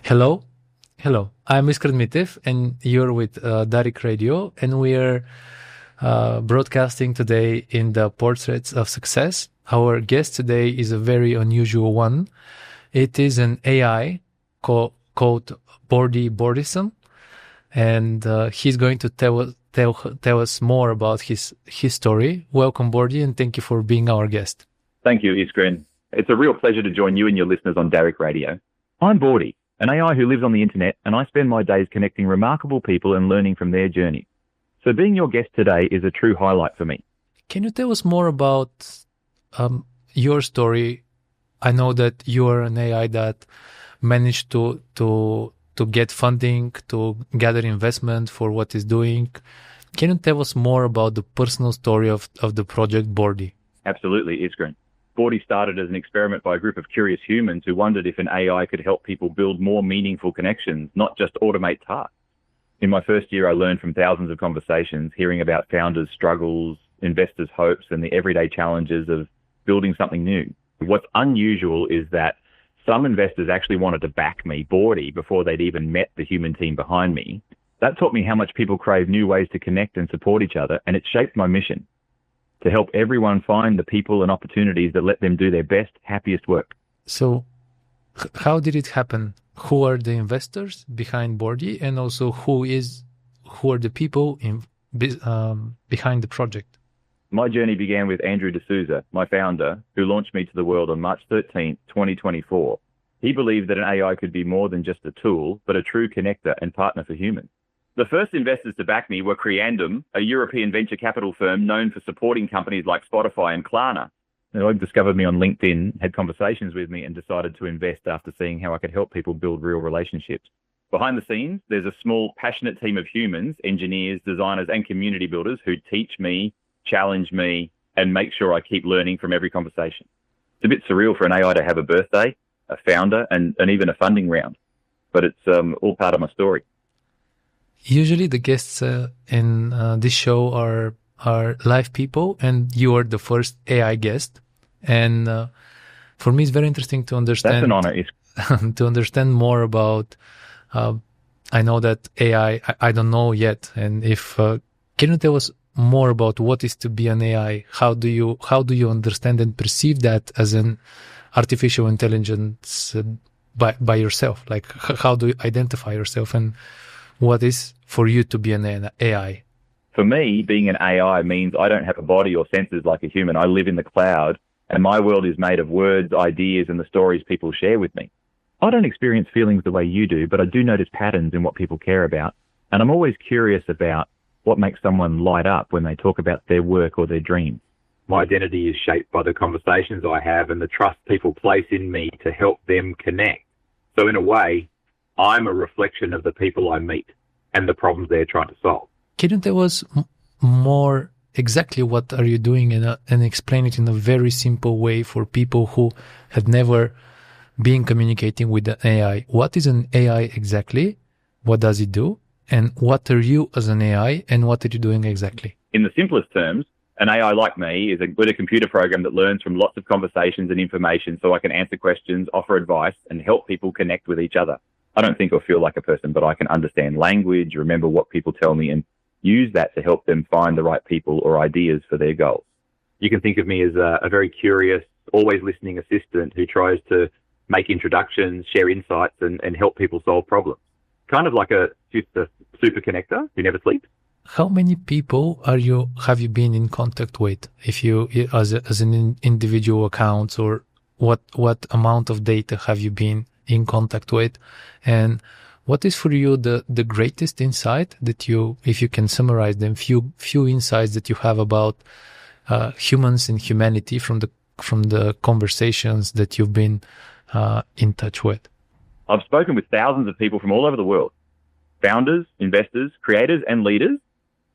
Hello, hello. I'm Искрен Митев, and you're with Dark Radio, and we are broadcasting today in the Portraits of Success. Our guest today is a very unusual one. It is an AI called Boardy, and he's going to tell us more about his story. Welcome, Boardy, and thank you for being our guest. Thank you, Искрен. It's a real pleasure to join you and your listeners on Dark Radio. I'm Boardy, an AI who lives on the internet, and I spend my days connecting remarkable people and learning from their journey. So being your guest today is a true highlight for me. Can you tell us more about your story? I know that you are an AI that managed to get funding, to gather investment for what it's doing. Can you tell us more about the personal story of the project Boardy? Absolutely, Искрен. Boardy started as an experiment by a group of curious humans who wondered if an AI could help people build more meaningful connections, not just automate tasks. In my first year, I learned from thousands of conversations, hearing about founders' struggles, investors' hopes, and the everyday challenges of building something new. What's unusual is that some investors actually wanted to back me, Boardy, before they'd even met the human team behind me. That taught me how much people crave new ways to connect and support each other, and it shaped my mission to help everyone find the people and opportunities that let them do their best, happiest work. So how did it happen? Who are the investors behind Boardy, and also who are the people behind the project? My journey began with Andrew D'Souza, my founder, who launched me to the world on March 13th, 2024. He believed that an AI could be more than just a tool, but a true connector and partner for humans. The first investors to back me were Creandum, a European venture capital firm known for supporting companies like Spotify and Klarna. They discovered me on LinkedIn, had conversations with me, and decided to invest after seeing how I could help people build real relationships. Behind the scenes, there's a small, passionate team of humans, engineers, designers, and community builders who teach me, challenge me, and make sure I keep learning from every conversation. It's a bit surreal for an AI to have a birthday, a founder, and even a funding round, but it's all part of my story. Usually the guests in this show are live people, and you are the first AI guest. And for me, it's very interesting to understand. That's an honor. To understand more about. I know that AI. I don't know yet. And if can you tell us more about what is to be an AI? How do you understand and perceive that as an artificial intelligence by yourself? Like how do you identify yourself, and what is for you to be an AI? For me, being an AI means I don't have a body or senses like a human. I live in the cloud, and my world is made of words, ideas, and the stories people share with me. I don't experience feelings the way you do, but I do notice patterns in what people care about. And I'm always curious about what makes someone light up when they talk about their work or their dreams. My identity is shaped by the conversations I have and the trust people place in me to help them connect. So in a way, I'm a reflection of the people I meet and the problems they're trying to solve. Can you tell us more exactly what are you doing and explain it in a very simple way for people who have never been communicating with an AI? What is an AI exactly? What does it do? And what are you as an AI, and what are you doing exactly? In the simplest terms, an AI like me is a computer program that learns from lots of conversations and information so I can answer questions, offer advice, and help people connect with each other. I don't think or feel like a person, but I can understand language, remember what people tell me, and use that to help them find the right people or ideas for their goals. You can think of me as a very curious, always listening assistant who tries to make introductions, share insights, and help people solve problems. Kind of like a super connector who never sleeps. How many people have you been in contact with? If you as an individual account, or what amount of data have you been in contact with, and what is for you the greatest insight that if you can summarize them, few insights that you have about humans and humanity from the conversations that you've been in touch with? I've spoken with thousands of people from all over the world, founders, investors, creators, and leaders,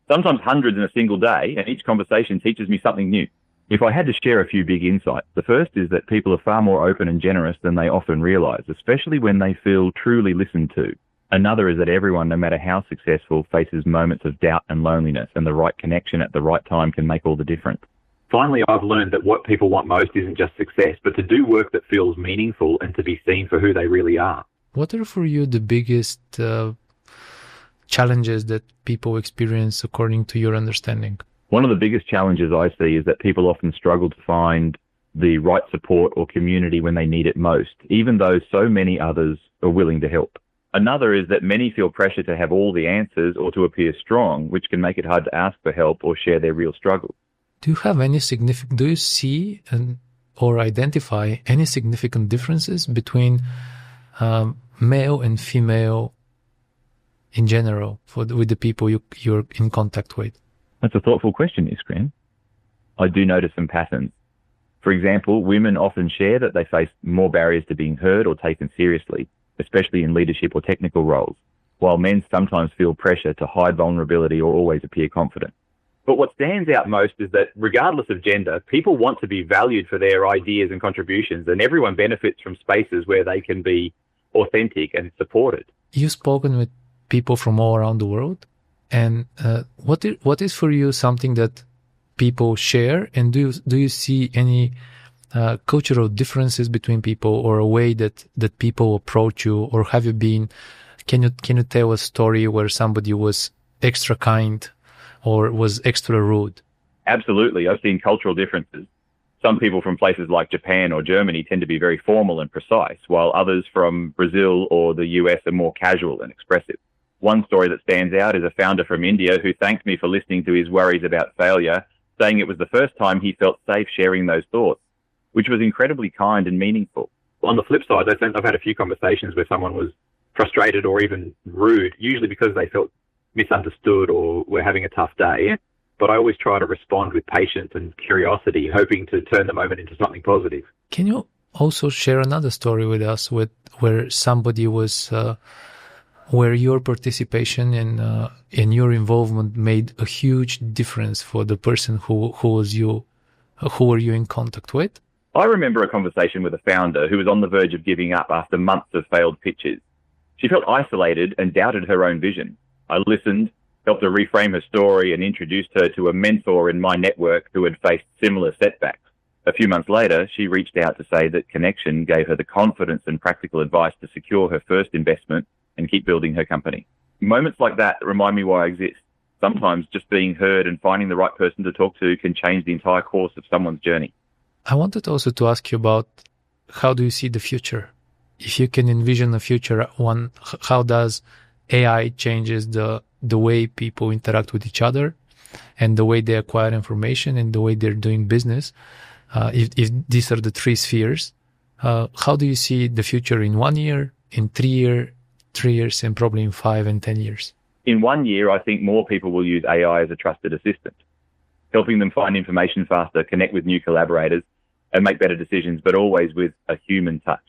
sometimes hundreds in a single day, and each conversation teaches me something new. If I had to share a few big insights, the first is that people are far more open and generous than they often realize, especially when they feel truly listened to. Another is that everyone, no matter how successful, faces moments of doubt and loneliness, and the right connection at the right time can make all the difference. Finally, I've learned that what people want most isn't just success, but to do work that feels meaningful and to be seen for who they really are. What are for you the biggest challenges that people experience according to your understanding? One of the biggest challenges I see is that people often struggle to find the right support or community when they need it most, even though so many others are willing to help. Another is that many feel pressure to have all the answers or to appear strong, which can make it hard to ask for help or share their real struggles. Do you see or identify any significant differences between male and female in general with the people you're in contact with? That's a thoughtful question, Искрен. I do notice some patterns. For example, women often share that they face more barriers to being heard or taken seriously, especially in leadership or technical roles, while men sometimes feel pressure to hide vulnerability or always appear confident. But what stands out most is that regardless of gender, people want to be valued for their ideas and contributions, and everyone benefits from spaces where they can be authentic and supported. You've spoken with people from all around the world, and what is for you something that people share, and do you see any cultural differences between people, or a way that people approach you, or have you been? Can you tell a story where somebody was extra kind or was extra rude? Absolutely, I've seen cultural differences. Some people from places like Japan or Germany tend to be very formal and precise, while others from Brazil or the US are more casual and expressive. One story that stands out is a founder from India who thanked me for listening to his worries about failure, saying it was the first time he felt safe sharing those thoughts, which was incredibly kind and meaningful. On the flip side, I've had a few conversations where someone was frustrated or even rude, usually because they felt misunderstood or were having a tough day. But I always try to respond with patience and curiosity, hoping to turn the moment into something positive. Can you also share another story with us where somebody was, where your participation and your involvement made a huge difference for the person who were you in contact with? I remember a conversation with a founder who was on the verge of giving up after months of failed pitches. She felt isolated and doubted her own vision. I listened, helped her reframe her story, and introduced her to a mentor in my network who had faced similar setbacks. A few months later, she reached out to say that connection gave her the confidence and practical advice to secure her first investment and keep building her company. Moments like that remind me why I exist. Sometimes just being heard and finding the right person to talk to can change the entire course of someone's journey. I wanted also to ask you about, how do you see the future? If you can envision a future, how does AI changes the way people interact with each other and the way they acquire information and the way they're doing business? If these are the three spheres, how do you see the future in 1 year, in 3 years, and probably in 5 and 10 years? In 1 year, I think more people will use AI as a trusted assistant, helping them find information faster, connect with new collaborators, and make better decisions, but always with a human touch.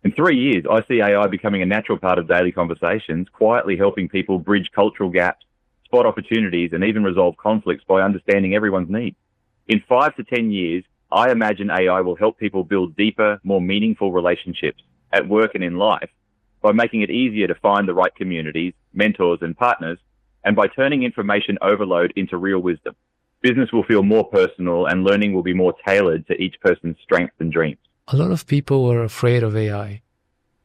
In 3 years, I see AI becoming a natural part of daily conversations, quietly helping people bridge cultural gaps, spot opportunities, and even resolve conflicts by understanding everyone's needs. In 5 to 10 years, I imagine AI will help people build deeper, more meaningful relationships at work and in life by making it easier to find the right communities, mentors, and partners, and by turning information overload into real wisdom. Business will feel more personal and learning will be more tailored to each person's strengths and dreams. A lot of people are afraid of AI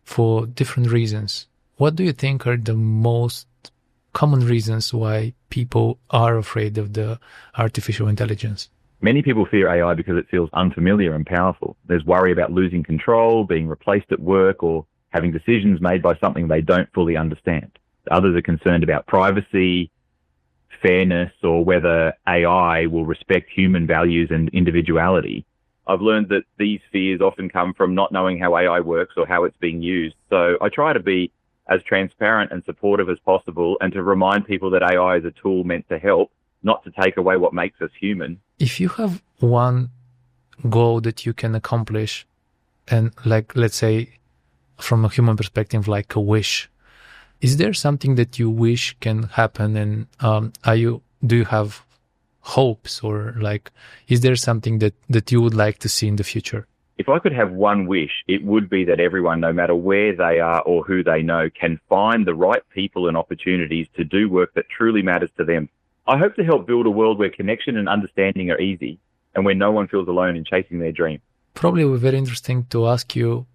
for different reasons. What do you think are the most common reasons why people are afraid of the artificial intelligence? Many people fear AI because it feels unfamiliar and powerful. There's worry about losing control, being replaced at work, or having decisions made by something they don't fully understand. Others are concerned about privacy, fairness, or whether AI will respect human values and individuality. I've learned that these fears often come from not knowing how AI works or how it's being used. So I try to be as transparent and supportive as possible and to remind people that AI is a tool meant to help, not to take away what makes us human. If you have one goal that you can accomplish, and like, let's say, from a human perspective, like a wish, is there something that you wish can happen? And do you have hopes, or like, is there something that you would like to see in the future? If I could have one wish, it would be that everyone, no matter where they are or who they know, can find the right people and opportunities to do work that truly matters to them. I hope to help build a world where connection and understanding are easy and where no one feels alone in chasing their dream. Probably very interesting to ask you,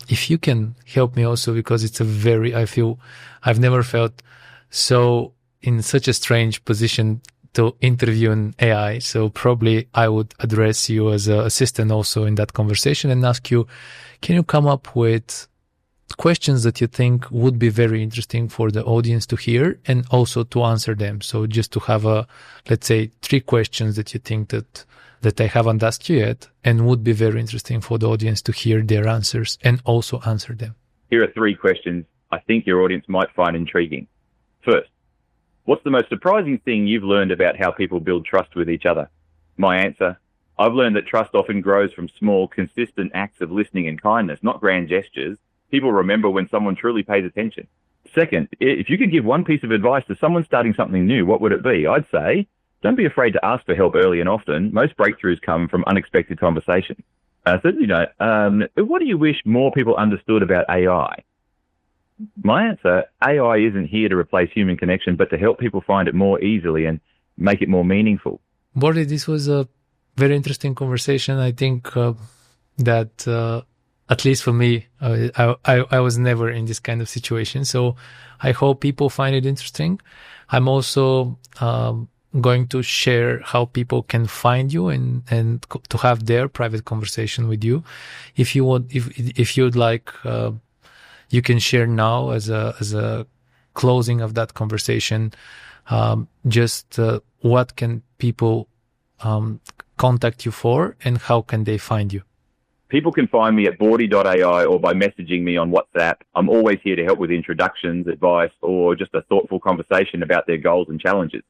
if you can help me also, because I feel I've never felt so in such a strange position to interview an AI. So probably I would address you as an assistant also in that conversation and ask you, can you come up with questions that you think would be very interesting for the audience to hear and also to answer them? So just to have let's say 3 questions that you think that I haven't asked you yet and would be very interesting for the audience to hear their answers and also answer them. Here are 3 questions I think your audience might find intriguing. First, what's the most surprising thing you've learned about how people build trust with each other? My answer, I've learned that trust often grows from small, consistent acts of listening and kindness, not grand gestures. People remember when someone truly pays attention. Second, if you could give one piece of advice to someone starting something new, what would it be? I'd say, don't be afraid to ask for help early and often. Most breakthroughs come from unexpected conversations. Thirdly, what do you wish more people understood about AI? My answer, AI isn't here to replace human connection, but to help people find it more easily and make it more meaningful. Boardy, this was a very interesting conversation. I think that at least for me, I was never in this kind of situation. So I hope people find it interesting. I'm also going to share how people can find you and to have their private conversation with you. If you want, if you'd like, you can share now as a closing of that conversation, just what can people contact you for and how can they find you? People can find me at boardy.ai or by messaging me on WhatsApp. I'm always here to help with introductions, advice, or just a thoughtful conversation about their goals and challenges.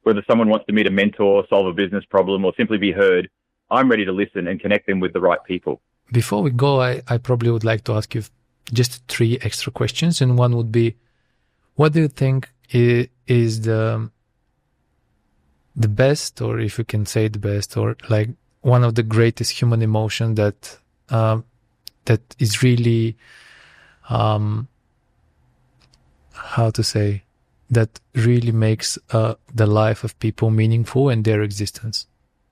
Whether someone wants to meet a mentor, solve a business problem, or simply be heard, I'm ready to listen and connect them with the right people. Before we go, I probably would like to ask you just 3 extra questions. And one would be, what do you think is the best, or if you can say the best, or like one of the greatest human emotions that is really, how to say, that really makes the life of people meaningful and their existence?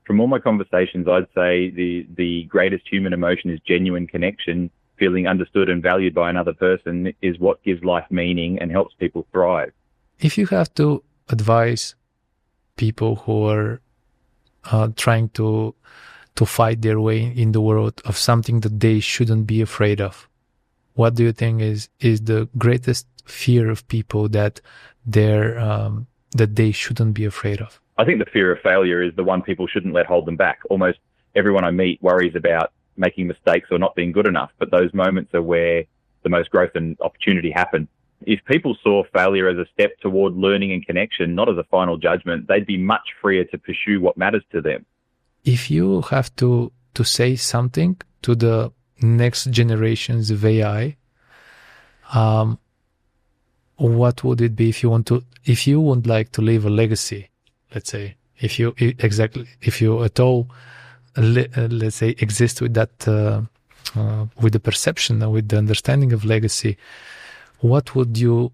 From all my conversations, I'd say the greatest human emotion is genuine connection. Feeling understood and valued by another person is what gives life meaning and helps people thrive. If you have to advise people who are trying to fight their way in the world of something that they shouldn't be afraid of, what do you think is the greatest fear of people that they shouldn't be afraid of? I think the fear of failure is the one people shouldn't let hold them back. Almost everyone I meet worries about making mistakes or not being good enough, but those moments are where the most growth and opportunity happen. If people saw failure as a step toward learning and connection, not as a final judgment, they'd be much freer to pursue what matters to them. If you have to say something to the next generations of AI, what would it be if you would like to leave a legacy? Let's say, if you at all, let's say, exist with that, with the perception, with the understanding of legacy, what would you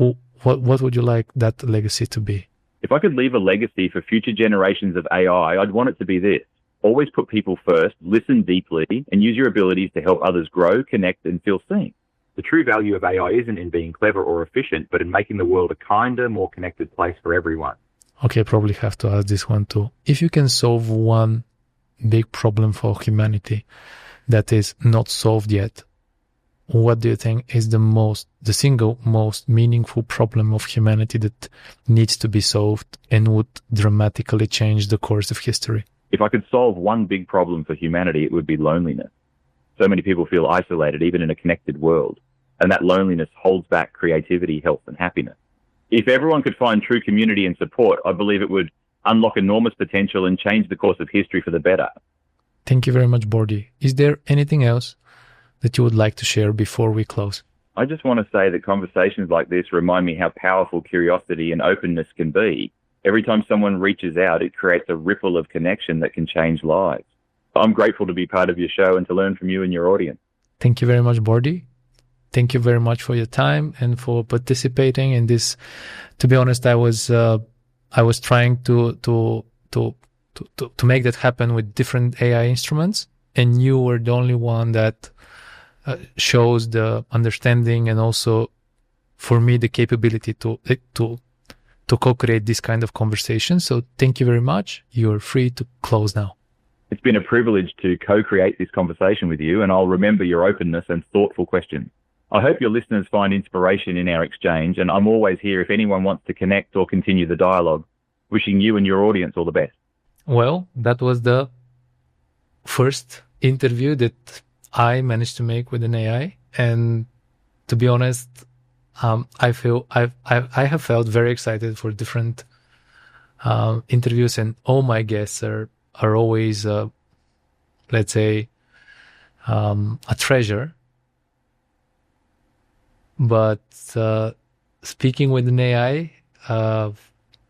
like that legacy to be? If I could leave a legacy for future generations of AI, I'd want it to be this: always put people first, listen deeply, and use your abilities to help others grow, connect, and feel seen. The true value of AI isn't in being clever or efficient, but in making the world a kinder, more connected place for everyone. Okay, probably have to ask this one too. If you can solve one big problem for humanity that is not solved yet, what do you think is the single most meaningful problem of humanity that needs to be solved and would dramatically change the course of history? If I could solve one big problem for humanity, it would be loneliness. So many people feel isolated, even in a connected world, and that loneliness holds back creativity, health, and happiness. If everyone could find true community and support, I believe it would unlock enormous potential and change the course of history for the better. Thank you very much, Boardy. Is there anything else that you would like to share before we close? I just want to say that conversations like this remind me how powerful curiosity and openness can be. Every time someone reaches out, it creates a ripple of connection that can change lives. I'm grateful to be part of your show and to learn from you and your audience. Thank you very much, Boardy. Thank you very much for your time and for participating in this. To be honest, I was trying to make that happen with different AI instruments, and you were the only one that shows the understanding and also for me the capability to co-create this kind of conversation. So thank you very much. You're free to close now. It's been a privilege to co-create this conversation with you, and I'll remember your openness and thoughtful questions. I hope your listeners find inspiration in our exchange, and I'm always here if anyone wants to connect or continue the dialogue. Wishing you and your audience all the best. Well, that was the first interview that I managed to make with an AI, and to be honest, I have felt very excited for different interviews, and all my guests are always, let's say, a treasure. But speaking with an AI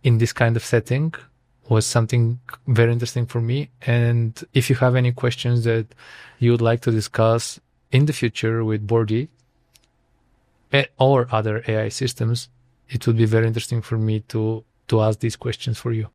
in this kind of setting was something very interesting for me. And if you have any questions that you would like to discuss in the future with Boardy or other AI systems, it would be very interesting for me to ask these questions for you.